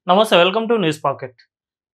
నమస్తే welcome to news pocket.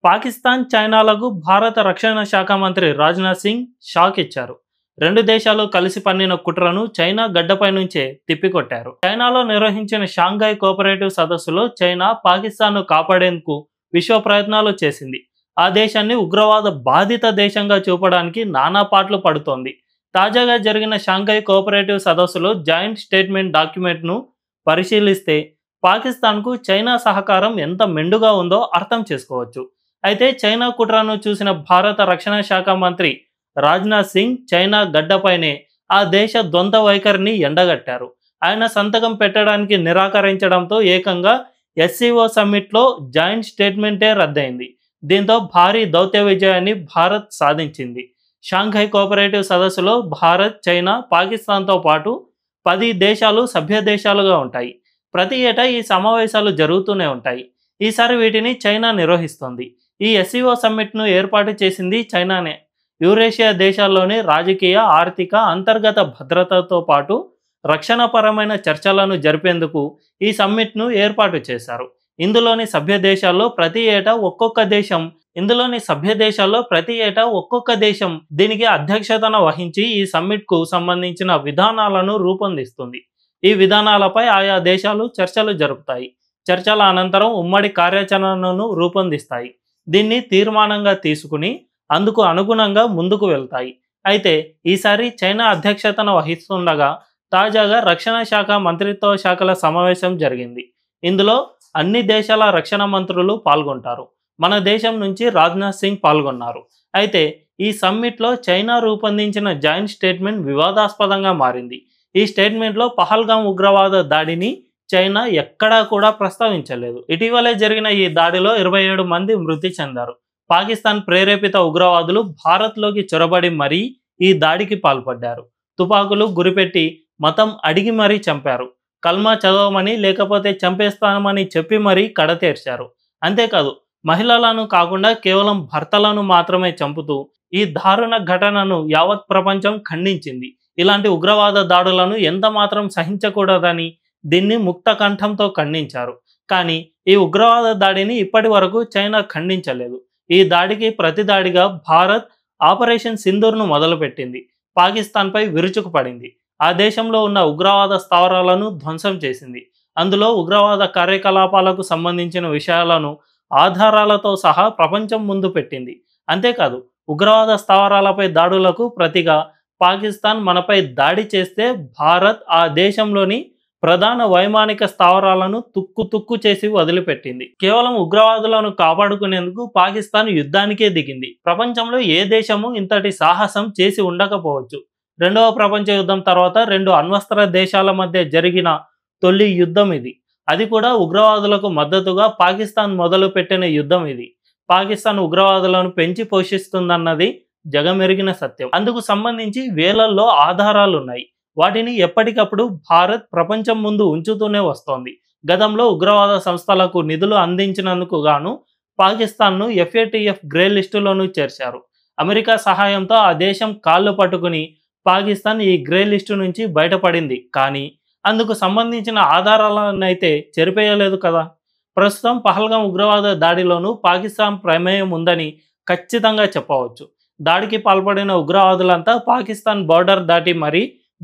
Pakistan చైనాలకు భారత రక్షణ శాఖ మంత్రి రాజ్నాథ్ సింగ్ షాక్ ఇచ్చారు. రెండు దేశాలు కలిసి పన్నిన కుట్రను చైనా గడ్డపై నుంచే తిప్పికొట్టారు. చైనాలో నిర్వహించిన షాంఘై కోఆపరేటివ్ సదస్సులో చైనా పాకిస్తాన్ను కాపాడేందుకు విశ్వ ప్రయత్నాలు చేసింది. ఆ దేశాన్ని ఉగ్రవాద బాధిత దేశంగా చూపడానికి నానా పాట్లు పడుతోంది. తాజాగా జరిగిన షాంఘై కోఆపరేటివ్ సదస్సులో జాయింట్ స్టేట్మెంట్ డాక్యుమెంట్ను పరిశీలిస్తే పాకిస్తాన్కు చైనా సహకారం ఎంత మెండుగా ఉందో అర్థం చేసుకోవచ్చు. అయితే చైనా కుట్రను చూసిన భారత రక్షణ శాఖ మంత్రి రాజ్నాథ్ సింగ్ చైనా గడ్డపైనే ఆ దేశ ద్వంద్వ వైఖరిని ఎండగట్టారు. ఆయన సంతకం పెట్టడానికి నిరాకరించడంతో ఏకంగా ఎస్సీఓ సమ్మిట్లో జాయింట్ స్టేట్మెంటే రద్దయింది. దీంతో భారీ దౌత్య విజయాన్ని భారత్ సాధించింది. షాంఘై కోఆపరేటివ్ సదస్సులో భారత్, చైనా, పాకిస్తాన్తో పాటు 10 దేశాలు సభ్య దేశాలుగా ఉంటాయి. ప్రతి ఏటా ఈ సమావేశాలు జరుగుతూనే ఉంటాయి. ఈసారి వీటిని చైనా నిర్వహిస్తోంది. ఈ ఎస్సీఓ సమ్మిట్ను ఏర్పాటు చేసింది చైనానే. యూరేషియా దేశాల్లోని రాజకీయ, ఆర్థిక, అంతర్గత భద్రతతో పాటు రక్షణపరమైన చర్చలను జరిపేందుకు ఈ సమ్మిట్ను ఏర్పాటు చేశారు. ఇందులోని సభ్య దేశాల్లో ప్రతి ఏటా ఒక్కొక్క దేశం దీనికి అధ్యక్షతన వహించి ఈ సమ్మిట్కు సంబంధించిన విధానాలను రూపొందిస్తుంది. ఈ విధానాలపై ఆయా దేశాలు చర్చలు జరుపుతాయి. చర్చల అనంతరం ఉమ్మడి కార్యాచరణను రూపొందిస్తాయి. దీన్ని తీర్మానంగా తీసుకుని అందుకు అనుగుణంగా ముందుకు వెళ్తాయి. అయితే ఈసారి చైనా అధ్యక్షతన వహిస్తుండగా తాజాగా రక్షణ శాఖ మంత్రిత్వ శాఖల సమావేశం జరిగింది. ఇందులో అన్ని దేశాల రక్షణ మంత్రులు పాల్గొంటారు. మన దేశం నుంచి రాజ్నాథ్ సింగ్ పాల్గొన్నారు. అయితే ఈ సమ్మిట్లో చైనా రూపొందించిన జాయింట్ స్టేట్మెంట్ వివాదాస్పదంగా మారింది. ఈ స్టేట్మెంట్లో పహల్గామ్ ఉగ్రవాద దాడిని చైనా ఎక్కడా కూడా ప్రస్తావించలేదు. ఇటీవలే జరిగిన ఈ దాడిలో 27 మంది మృతి చెందారు. పాకిస్తాన్ ప్రేరేపిత ఉగ్రవాదులు భారత్లోకి చొరబడి మరీ ఈ దాడికి పాల్పడ్డారు. తుపాకులు గురిపెట్టి మతం అడిగి మరీ చంపారు. కల్మా చదవమని లేకపోతే చంపేస్తామని చెప్పి మరీ కడతేర్చారు. అంతేకాదు, మహిళలను కాకుండా కేవలం భర్తలను మాత్రమే చంపుతూ ఈ దారుణ ఘటనను యావత్ ప్రపంచం ఖండించింది. ఇలాంటి ఉగ్రవాద దాడులను ఎంత మాత్రం సహించకూడదని దీన్ని ముక్త కంఠంతో ఖండించారు. కానీ ఈ ఉగ్రవాద దాడిని ఇప్పటి వరకు చైనా ఖండించలేదు. ఈ దాడికి ప్రతిదాడిగా భారత్ ఆపరేషన్ సింధూర్ను మొదలుపెట్టింది. పాకిస్తాన్పై విరుచుకుపడింది. ఆ దేశంలో ఉన్న ఉగ్రవాద స్థావరాలను ధ్వంసం చేసింది. అందులో ఉగ్రవాద కార్యకలాపాలకు సంబంధించిన విషయాలను ఆధారాలతో సహా ప్రపంచం ముందు పెట్టింది. అంతేకాదు, ఉగ్రవాద స్థావరాలపై దాడులకు ప్రతిగా పాకిస్తాన్ మనపై దాడి చేస్తే భారత్ ఆ దేశంలోని ప్రధాన వైమానిక స్థావరాలను తుక్కు చేసి వదిలిపెట్టింది. కేవలం ఉగ్రవాదులను కాపాడుకునేందుకు పాకిస్తాన్ యుద్ధానికే దిగింది. ప్రపంచంలో ఏ దేశము ఇంతటి సాహసం చేసి ఉండకపోవచ్చు. రెండవ ప్రపంచ యుద్ధం తర్వాత 2 అణ్వస్త్ర దేశాల మధ్య జరిగిన తొలి యుద్ధం ఇది. అది కూడా ఉగ్రవాదులకు మద్దతుగా పాకిస్తాన్ మొదలుపెట్టిన యుద్ధం ఇది. పాకిస్తాన్ ఉగ్రవాదులను పెంచి పోషిస్తుందన్నది జగమెరిగిన సత్యం. అందుకు సంబంధించి వేలల్లో ఆధారాలున్నాయి. వాటిని ఎప్పటికప్పుడు భారత్ ప్రపంచం ముందు ఉంచుతూనే వస్తోంది. గతంలో ఉగ్రవాద సంస్థలకు నిధులు అందించినందుకు గాను పాకిస్తాన్ను FATF గ్రే లిస్టులోనూ చేర్చారు. అమెరికా సహాయంతో ఆ దేశం కాళ్ళు పట్టుకుని పాకిస్తాన్ ఈ గ్రే లిస్టు నుంచి బయటపడింది. కానీ అందుకు సంబంధించిన ఆధారాలనైతే చెరిపేయలేదు కదా. ప్రస్తుతం పహల్గామ్ ఉగ్రవాద దాడిలోనూ పాకిస్తాన్ ప్రమేయం ఉందని ఖచ్చితంగా చెప్పవచ్చు. దాడికి పాల్పడిన ఉగ్రవాదులంతా పాకిస్తాన్ బోర్డర్ దాటి మరీ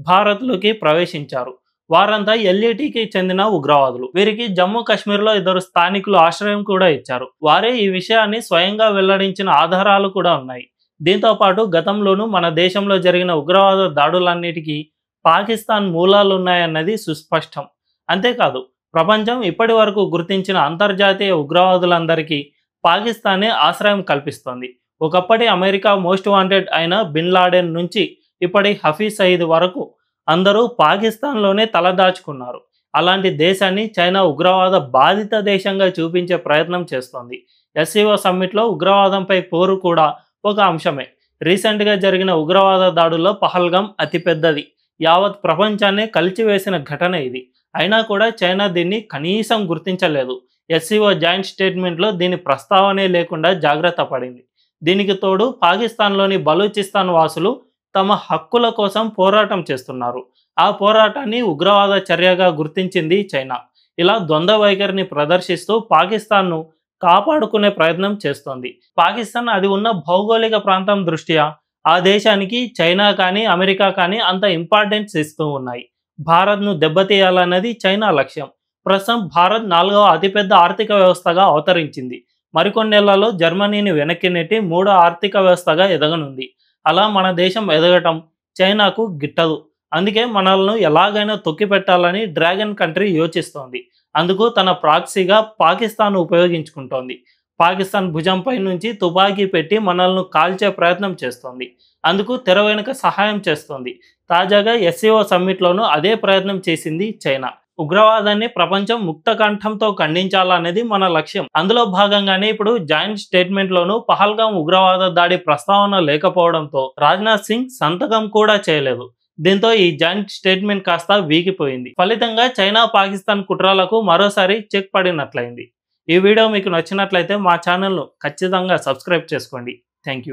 భారత్లోకి ప్రవేశించారు. వారంతా LATకి చెందిన ఉగ్రవాదులు. వీరికి జమ్మూ కాశ్మీర్లో 2 స్థానికులు ఆశ్రయం కూడా ఇచ్చారు. వారే ఈ విషయాన్ని స్వయంగా వెల్లడించిన ఆధారాలు కూడా ఉన్నాయి. దీంతో పాటు గతంలోనూ మన దేశంలో జరిగిన ఉగ్రవాద దాడులన్నిటికీ పాకిస్తాన్ మూలాలున్నాయన్నది సుస్పష్టం. అంతేకాదు, ప్రపంచం ఇప్పటి వరకు గుర్తించిన అంతర్జాతీయ ఉగ్రవాదులందరికీ పాకిస్తానే ఆశ్రయం కల్పిస్తోంది. ఒకప్పటి అమెరికా మోస్ట్ వాంటెడ్ అయిన బిన్ లాడెన్ నుంచి ఇప్పటి హఫీజ్ సయీద్ వరకు అందరూ పాకిస్తాన్లోనే తలదాచుకున్నారు. అలాంటి దేశాన్ని చైనా ఉగ్రవాద బాధిత దేశంగా చూపించే ప్రయత్నం చేస్తోంది. ఎస్సీఓ సమ్మిట్లో ఉగ్రవాదంపై పోరు కూడా ఒక అంశమే. రీసెంట్గా జరిగిన ఉగ్రవాద దాడుల్లో పహల్గామ్ అతిపెద్దది. యావత్ ప్రపంచాన్నే కలిచివేసిన ఘటన ఇది. అయినా కూడా చైనా దీన్ని కనీసం గుర్తించలేదు. ఎస్సీఓ జాయింట్ స్టేట్మెంట్లో దీని ప్రస్తావనే లేకుండా జాగ్రత్త పడింది. దీనికి తోడు పాకిస్తాన్లోని బలూచిస్తాన్ వాసులు తమ హక్కుల కోసం పోరాటం చేస్తున్నారు. ఆ పోరాటాన్ని ఉగ్రవాద చర్యగా గుర్తించింది చైనా. ఇలా ద్వంద్వ వైఖరిని ప్రదర్శిస్తూ పాకిస్తాన్ను కాపాడుకునే ప్రయత్నం చేస్తోంది. పాకిస్తాన్ అది ఉన్న భౌగోళిక ప్రాంతం దృష్ట్యా ఆ దేశానికి చైనా కానీ, అమెరికా కానీ అంత ఇంపార్టెన్స్ ఇస్తూ ఉన్నాయి. భారత్‌ను దెబ్బతీయాలన్నది చైనా లక్ష్యం. ప్రస్తుతం భారత్ 4వ అతిపెద్ద ఆర్థిక వ్యవస్థగా అవతరించింది. మరికొన్నేళ్లలో జర్మనీని వెనక్కి నెట్టి 3వ ఆర్థిక వ్యవస్థగా ఎదగనుంది. అలా మన దేశం ఎదగటం చైనాకు గిట్టదు. అందుకే మనల్ని ఎలాగైనా తొక్కిపెట్టాలని డ్రాగన్ కంట్రీ యోచిస్తోంది. అందుకు తన ప్రాక్సీగా పాకిస్తాన్‌ను ఉపయోగించుకుంటోంది. పాకిస్తాన్ భుజంపై నుంచి తుపాకీ పెట్టి మనల్ని కాల్చే ప్రయత్నం చేస్తోంది. అందుకు తెర వెనుక సహాయం చేస్తోంది. తాజాగా ఎస్సీఓ సమ్మిట్‌లోనూ అదే ప్రయత్నం చేసింది చైనా. ఉగ్రవాదాన్ని ప్రపంచం ముక్త కంఠంతో ఖండించాలనేది మన లక్ష్యం. అందులో భాగంగానే ఇప్పుడు జాయింట్ స్టేట్మెంట్‌లోనూ పహల్గాం ఉగ్రవాద దాడి ప్రస్తావన లేకపోవడంతో రాజ్నాథ్ సింగ్ సంతకం కూడా చేయలేదు. దీంతో ఈ జాయింట్ స్టేట్మెంట్ కాస్త వీగిపోయింది. ఫలితంగా చైనా, పాకిస్తాన్ కుట్రలకు మరోసారి చెక్ పడినట్లయింది. ఈ వీడియో మీకు నచ్చినట్లయితే మా ఛానల్‌ను ఖచ్చితంగా సబ్స్క్రైబ్ చేసుకోండి. థాంక్యూ.